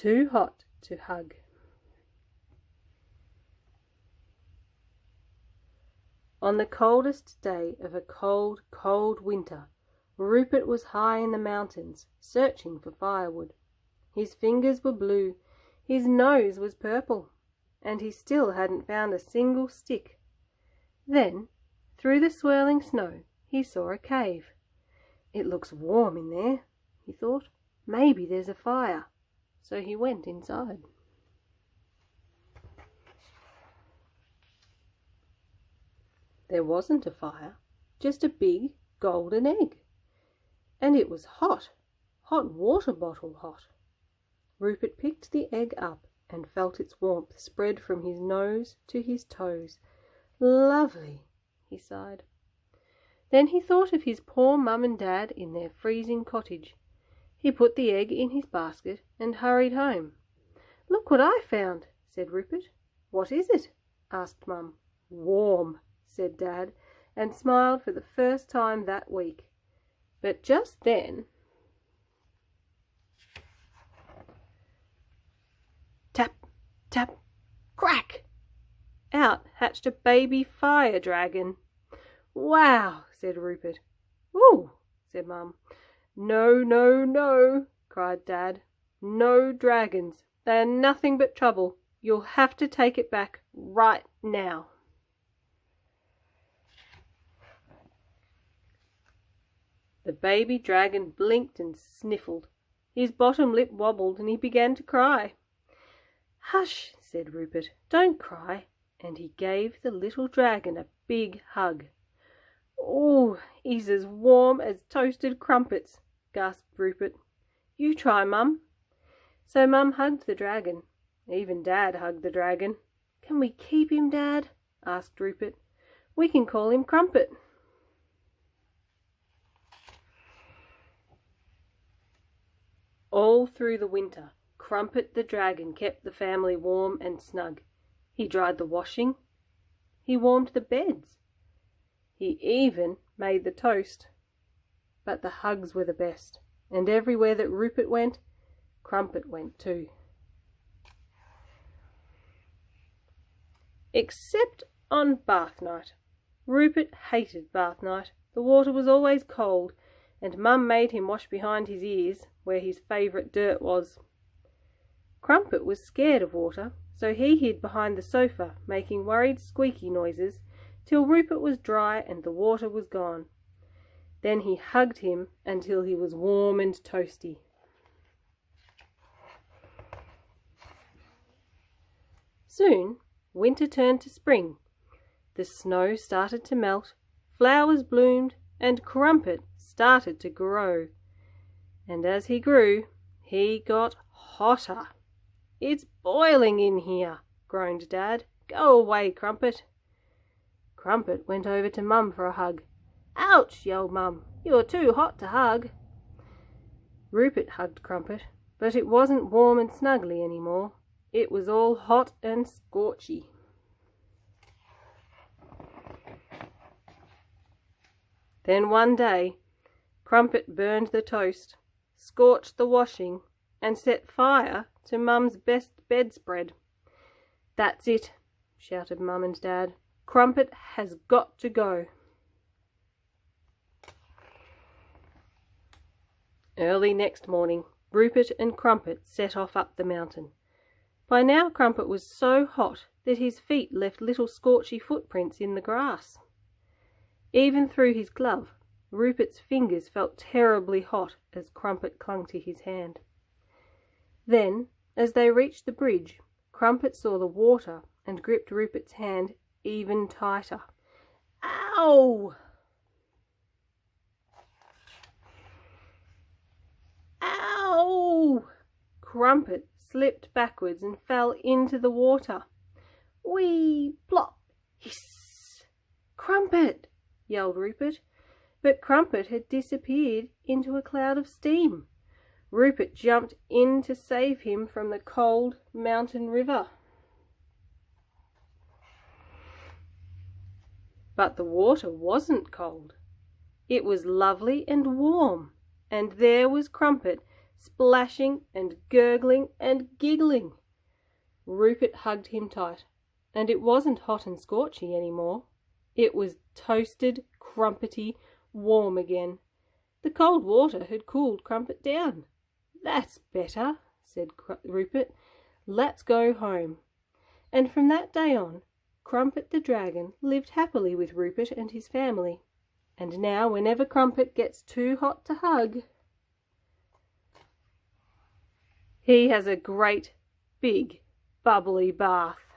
Too hot to hug. On the coldest day of a cold, cold winter, Rupert was high in the mountains, searching for firewood. His fingers were blue, his nose was purple, and he still hadn't found a single stick. Then, through the swirling snow, he saw a cave. "It looks warm in there," he thought. "Maybe there's a fire." So he went inside. There wasn't a fire, just a big golden egg. And it was hot, hot water bottle hot. Rupert picked the egg up and felt its warmth spread from his nose to his toes. "Lovely," he sighed. Then he thought of his poor mum and dad in their freezing cottage. He put the egg in his basket and hurried home. "Look what I found," said Rupert. "What is it?" asked Mum. "Warm," said Dad, and smiled for the first time that week. But just then, tap, tap, crack! Out hatched a baby fire dragon. "Wow!" said Rupert. "Ooh!" said Mum. "No, no, no!" cried Dad. "No dragons. They are nothing but trouble. You'll have to take it back right now." The baby dragon blinked and sniffled. His bottom lip wobbled and he began to cry. "Hush," said Rupert, "don't cry," and he gave the little dragon a big hug. "Oh, he's as warm as toasted crumpets," gasped Rupert. "You try, Mum." So Mum hugged the dragon. Even Dad hugged the dragon. "Can we keep him, Dad?" asked Rupert. "We can call him Crumpet." All through the winter, Crumpet the dragon kept the family warm and snug. He dried the washing. He warmed the beds. He even made the toast. But the hugs were the best, and everywhere that Rupert went, Crumpet went too. Except on bath night. Rupert hated bath night. The water was always cold, and Mum made him wash behind his ears, where his favourite dirt was. Crumpet was scared of water, so he hid behind the sofa, making worried squeaky noises, till Rupert was dry and the water was gone. Then he hugged him until he was warm and toasty. Soon, winter turned to spring. The snow started to melt, flowers bloomed, and Crumpet started to grow. And as he grew, he got hotter. "It's boiling in here," groaned Dad. "Go away, Crumpet." Crumpet went over to Mum for a hug. "Ouch!" yelled Mum. "You're too hot to hug." Rupert hugged Crumpet, but it wasn't warm and snuggly any more. It was all hot and scorchy. Then one day, Crumpet burned the toast, scorched the washing, and set fire to Mum's best bedspread. "That's it," shouted Mum and Dad. "Crumpet has got to go." Early next morning, Rupert and Crumpet set off up the mountain. By now Crumpet was so hot that his feet left little scorchy footprints in the grass. Even through his glove, Rupert's fingers felt terribly hot as Crumpet clung to his hand. Then, as they reached the bridge, Crumpet saw the water and gripped Rupert's hand even tighter. "Ow! Ow!" Crumpet slipped backwards and fell into the water. "Wee! Plop! Hiss! Crumpet!" yelled Rupert, but Crumpet had disappeared into a cloud of steam. Rupert jumped in to save him from the cold mountain river. But the water wasn't cold. It was lovely and warm, and there was Crumpet splashing and gurgling and giggling. Rupert hugged him tight, and it wasn't hot and scorchy any more. It was toasted, crumpety, warm again. The cold water had cooled Crumpet down. "That's better," said Rupert. "Let's go home." And from that day on, Crumpet the dragon lived happily with Rupert and his family. And now whenever Crumpet gets too hot to hug, he has a great big bubbly bath.